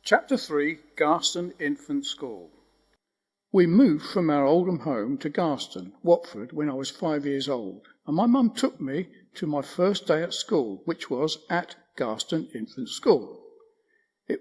Chapter 3, Garston Infant School. We moved from our Oldham home to Garston, Watford, when I was 5 years old, and my mum took me to my first day at school, which was at Garston Infant School.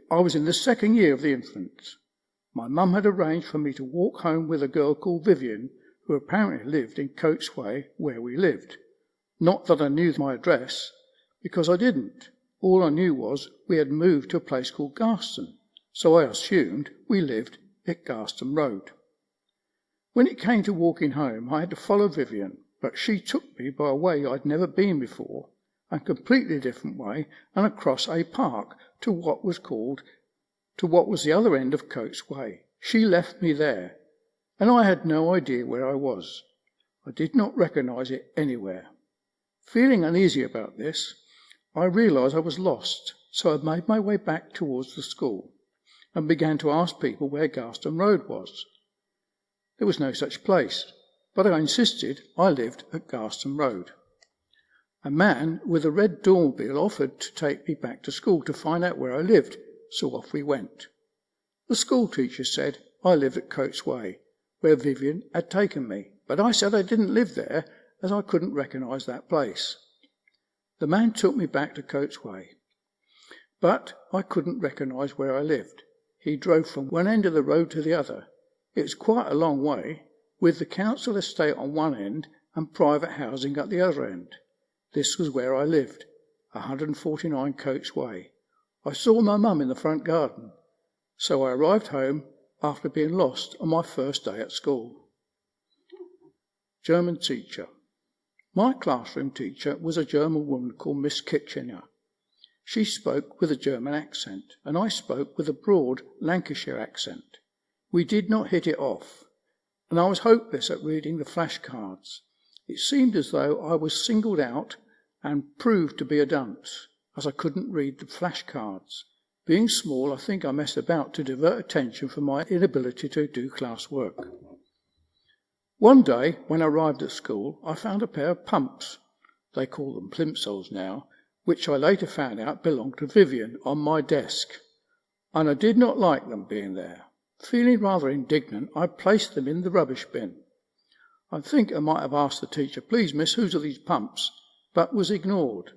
I was in the second year of the infants. My mum had arranged for me to walk home with a girl called Vivian, who apparently lived in Coates Way, where we lived. Not that I knew my address, because I didn't. All I knew was we had moved to a place called Garston, so I assumed we lived at Garston Road. When it came to walking home, I had to follow Vivian, but she took me by a way I'd never been before, a completely different way, and across a park to what was the other end of Coates Way. She left me there, and I had no idea where I was. I did not recognise it anywhere. Feeling uneasy about this, I realised I was lost, so I made my way back towards the school and began to ask people where Garston Road was. There was no such place, but I insisted I lived at Garston Road. A man with a red automobile offered to take me back to school to find out where I lived, so off we went. The school teacher said I lived at Coates Way, where Vivian had taken me, but I said I didn't live there as I couldn't recognise that place. The man took me back to Coates Way, but I couldn't recognise where I lived. He drove from one end of the road to the other. It was quite a long way, with the council estate on one end and private housing at the other end. This was where I lived, 149 Coates Way. I saw my mum in the front garden, so I arrived home after being lost on my first day at school. German teacher. My classroom teacher was a German woman called Miss Kitchener. She spoke with a German accent, and I spoke with a broad Lancashire accent. We did not hit it off, and I was hopeless at reading the flashcards. It seemed as though I was singled out and proved to be a dunce, as I couldn't read the flashcards. Being small, I think I messed about to divert attention from my inability to do class work. One day, when I arrived at school, I found a pair of pumps, they call them plimsolls now, which I later found out belonged to Vivian, on my desk, and I did not like them being there. Feeling rather indignant, I placed them in the rubbish bin. I think I might have asked the teacher, "Please, miss, whose are these pumps?" but was ignored,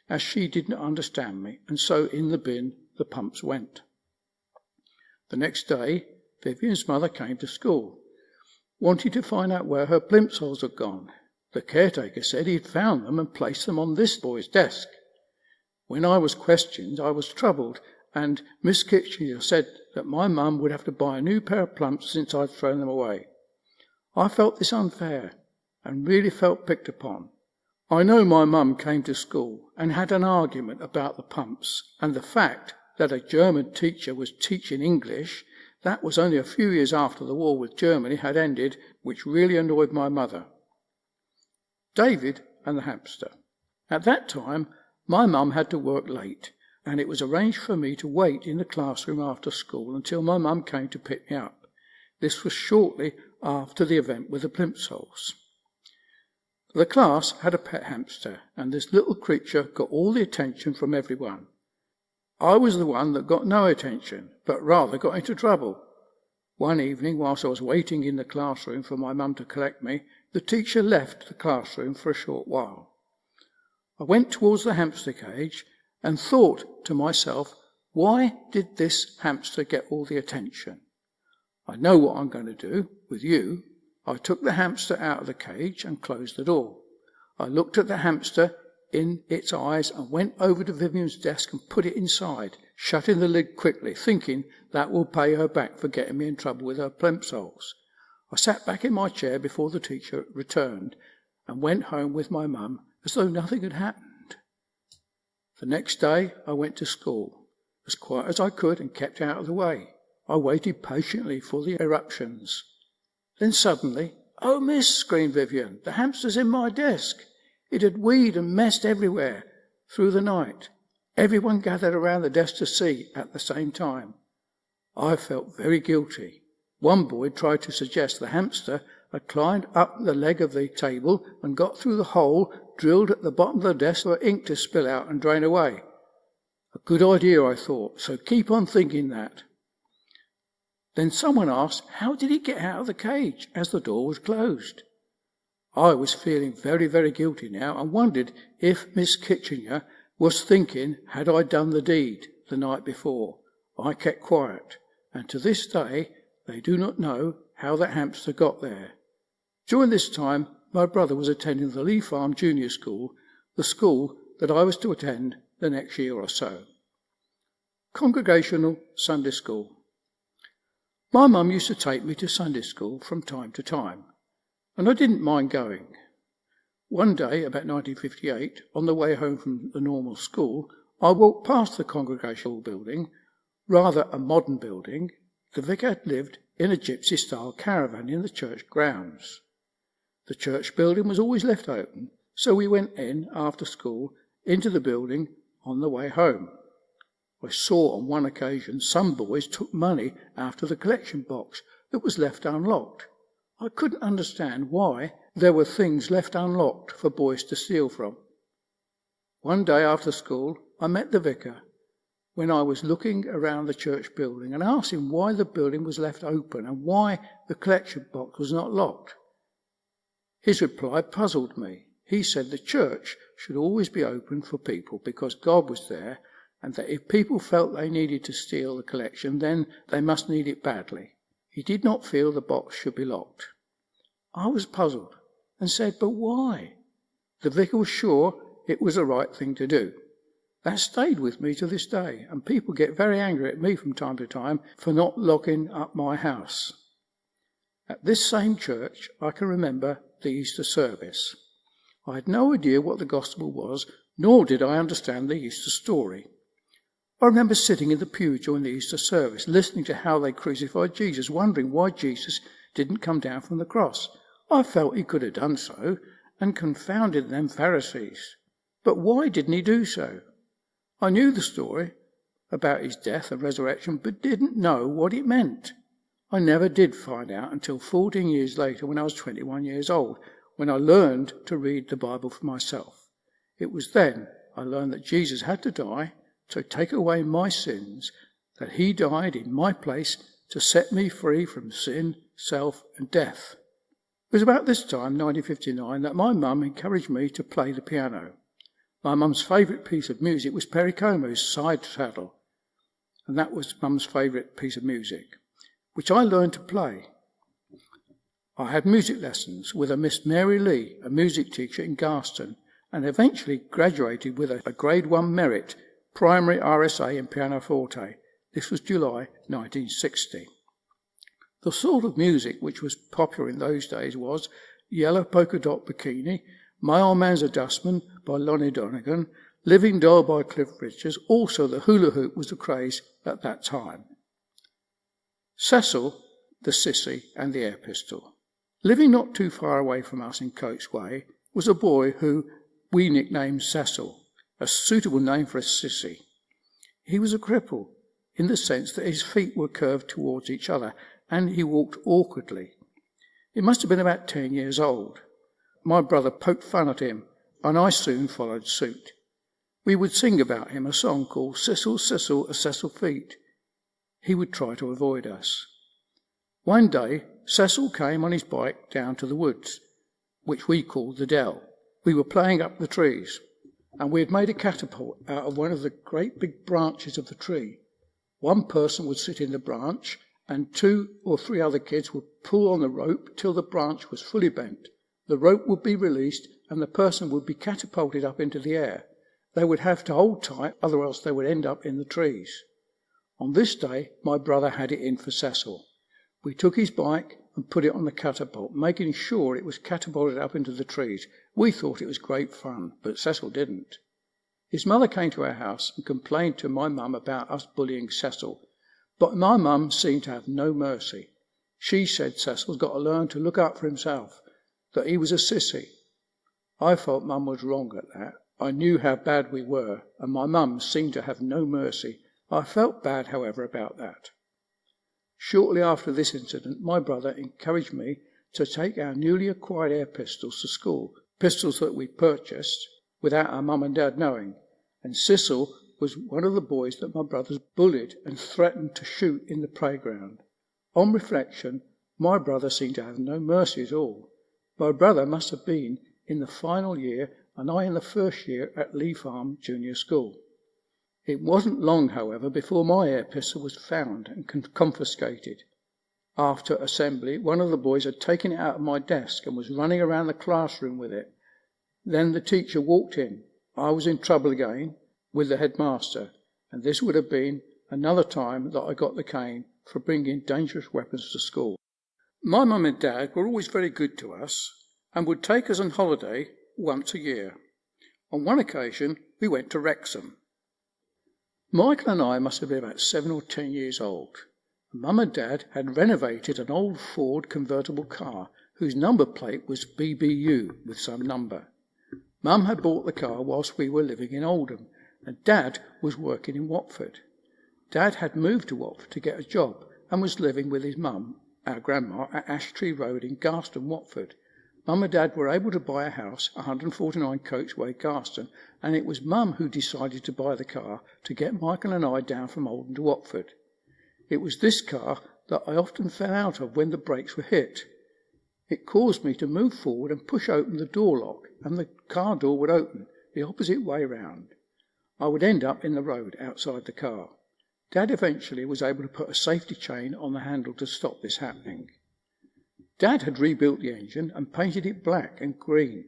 as she did not understand me, and so in the bin the pumps went. The next day, Vivian's mother came to school, wanting to find out where her plimsolls had gone. The caretaker said he had found them and placed them on this boy's desk. When I was questioned, I was troubled, and Miss Kitchener said that my mum would have to buy a new pair of pumps since I'd thrown them away. I felt this unfair, and really felt picked upon. I know my mum came to school and had an argument about the pumps, and the fact that a German teacher was teaching English. That was only a few years after the war with Germany had ended, which really annoyed my mother. David and the hamster. At that time, my mum had to work late, and it was arranged for me to wait in the classroom after school until my mum came to pick me up. This was shortly after the event with the plimsolls. The class had a pet hamster, and this little creature got all the attention from everyone. I was the one that got no attention, but rather got into trouble. One evening, whilst I was waiting in the classroom for my mum to collect me, the teacher left the classroom for a short while. I went towards the hamster cage and thought to myself, why did this hamster get all the attention? I know what I'm going to do with you. I took the hamster out of the cage and closed the door. I looked at the hamster in its eyes and went over to Vivian's desk and put it inside, shutting the lid quickly, thinking that will pay her back for getting me in trouble with her plimsolls. I sat back in my chair before the teacher returned and went home with my mum as though nothing had happened. The next day I went to school, as quiet as I could and kept out of the way. I waited patiently for the eruptions. Then suddenly, "Oh, miss," screamed Vivian, "the hamster's in my desk." It had weed and messed everywhere through the night. Everyone gathered around the desk to see at the same time. I felt very guilty. One boy tried to suggest the hamster had climbed up the leg of the table and got through the hole drilled at the bottom of the desk for ink to spill out and drain away. A good idea, I thought, so keep on thinking that. Then someone asked, how did he get out of the cage as the door was closed? I was feeling very, very guilty now and wondered if Miss Kitchener was thinking, had I done the deed the night before? I kept quiet, and to this day they do not know how that hamster got there. During this time, my brother was attending the Lee Farm Junior School, the school that I was to attend the next year or so. Congregational Sunday School. My mum used to take me to Sunday school from time to time, and I didn't mind going. One day, about 1958, on the way home from the normal school, I walked past the congregational building, rather a modern building. The vicar had lived in a gypsy-style caravan in the church grounds. The church building was always left open, so we went in after school into the building on the way home. I saw on one occasion some boys took money out of the collection box that was left unlocked. I couldn't understand why there were things left unlocked for boys to steal from. One day after school, I met the vicar when I was looking around the church building and asked him why the building was left open and why the collection box was not locked. His reply puzzled me. He said the church should always be open for people because God was there, and that if people felt they needed to steal the collection, then they must need it badly. He did not feel the box should be locked. I was puzzled and said, but why? The vicar was sure it was the right thing to do. That stayed with me to this day, and people get very angry at me from time to time for not locking up my house. At this same church, I can remember the Easter service. I had no idea what the gospel was, nor did I understand the Easter story. I remember sitting in the pew during the Easter service, listening to how they crucified Jesus, wondering why Jesus didn't come down from the cross. I felt he could have done so, and confounded them Pharisees. But why didn't he do so? I knew the story about his death and resurrection, but didn't know what it meant. I never did find out until 14 years later, when I was 21 years old, when I learned to read the Bible for myself. It was then I learned that Jesus had to die to take away my sins, that he died in my place to set me free from sin, self and death. It was about this time, 1959, that my mum encouraged me to play the piano. My mum's favourite piece of music was Perry Como's Side Saddle, and that was mum's favourite piece of music, which I learned to play. I had music lessons with a Miss Mary Lee, a music teacher in Garston, and eventually graduated with a Grade 1 merit primary RSA in pianoforte. This was July 1960. The sort of music which was popular in those days was Yellow Polka Dot Bikini, My Old Man's a Dustman by Lonnie Donegan, Living Doll by Cliff Richards. Also the hula hoop was the craze at that time. Cecil, the Sissy and the Air Pistol. Living not too far away from us in Coates Way was a boy who we nicknamed Cecil, a suitable name for a sissy. He was a cripple, in the sense that his feet were curved towards each other, and he walked awkwardly. He must have been about 10 years old. My brother poked fun at him, and I soon followed suit. We would sing about him a song called Sissel, Sissel, a Cecil Feet. He would try to avoid us. One day, Cecil came on his bike down to the woods, which we called the Dell. We were playing up the trees, and we had made a catapult out of one of the great big branches of the tree. One person would sit in the branch, and 2 or 3 other kids would pull on the rope till the branch was fully bent. The rope would be released, and the person would be catapulted up into the air. They would have to hold tight, otherwise they would end up in the trees. On this day, my brother had it in for Cecil. We took his bike and put it on the catapult, making sure it was catapulted up into the trees. We thought it was great fun, but Cecil didn't. His mother came to our house and complained to my mum about us bullying Cecil, but my mum seemed to have no mercy. She said Cecil's got to learn to look up for himself, that he was a sissy. I felt mum was wrong at that. I knew how bad we were, and my mum seemed to have no mercy. I felt bad, however, about that. Shortly after this incident, my brother encouraged me to take our newly acquired air pistols to school, pistols that we purchased without our mum and dad knowing, and Cecil was one of the boys that my brothers bullied and threatened to shoot in the playground. On reflection, my brother seemed to have no mercy at all. My brother must have been in the final year and I in the first year at Lee Farm Junior School. It wasn't long, however, before my air pistol was found and confiscated. After assembly, one of the boys had taken it out of my desk and was running around the classroom with it. Then the teacher walked in. I was in trouble again with the headmaster, and this would have been another time that I got the cane for bringing dangerous weapons to school. My mum and dad were always very good to us and would take us on holiday once a year. On one occasion, we went to Wrexham. Michael and I must have been about 7 or 10 years old. Mum and Dad had renovated an old Ford convertible car whose number plate was BBU with some number. Mum had bought the car whilst we were living in Oldham, and Dad was working in Watford. Dad had moved to Watford to get a job and was living with his mum, our grandma, at Ash Tree Road in Garston, Watford. Mum and Dad were able to buy a house, 149 Coachway, Garston, and it was Mum who decided to buy the car to get Michael and I down from Oldham to Watford. It was this car that I often fell out of when the brakes were hit. It caused me to move forward and push open the door lock, and the car door would open the opposite way round. I would end up in the road outside the car. Dad eventually was able to put a safety chain on the handle to stop this happening. Dad had rebuilt the engine and painted it black and green.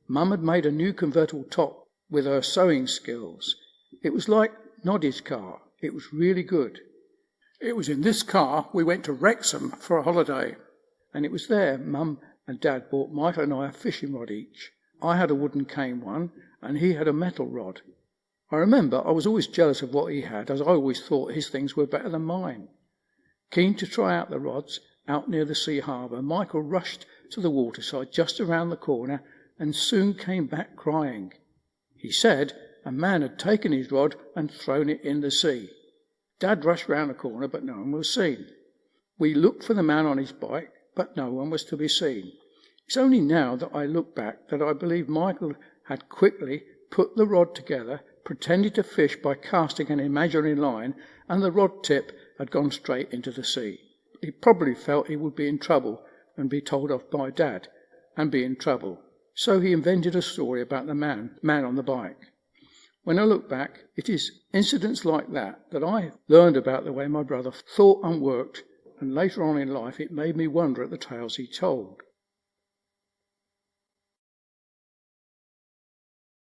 Mum had made a new convertible top with her sewing skills. It was like Noddy's car. It was really good. It was in this car we went to Wrexham for a holiday, and it was there Mum and Dad bought Michael and I a fishing rod each. I had a wooden cane one, and he had a metal rod. I remember I was always jealous of what he had, as I always thought his things were better than mine. Keen to try out the rods, out near the sea harbour, Michael rushed to the waterside just around the corner and soon came back crying. He said a man had taken his rod and thrown it in the sea. Dad rushed round the corner, but no one was seen. We looked for the man on his bike, but no one was to be seen. It's only now that I look back that I believe Michael had quickly put the rod together, pretended to fish by casting an imaginary line, and the rod tip had gone straight into the sea. He probably felt he would be in trouble and be told off by Dad and be in trouble. So he invented a story about the man on the bike. When I look back, it is incidents like that I learned about the way my brother thought and worked, and later on in life it made me wonder at the tales he told.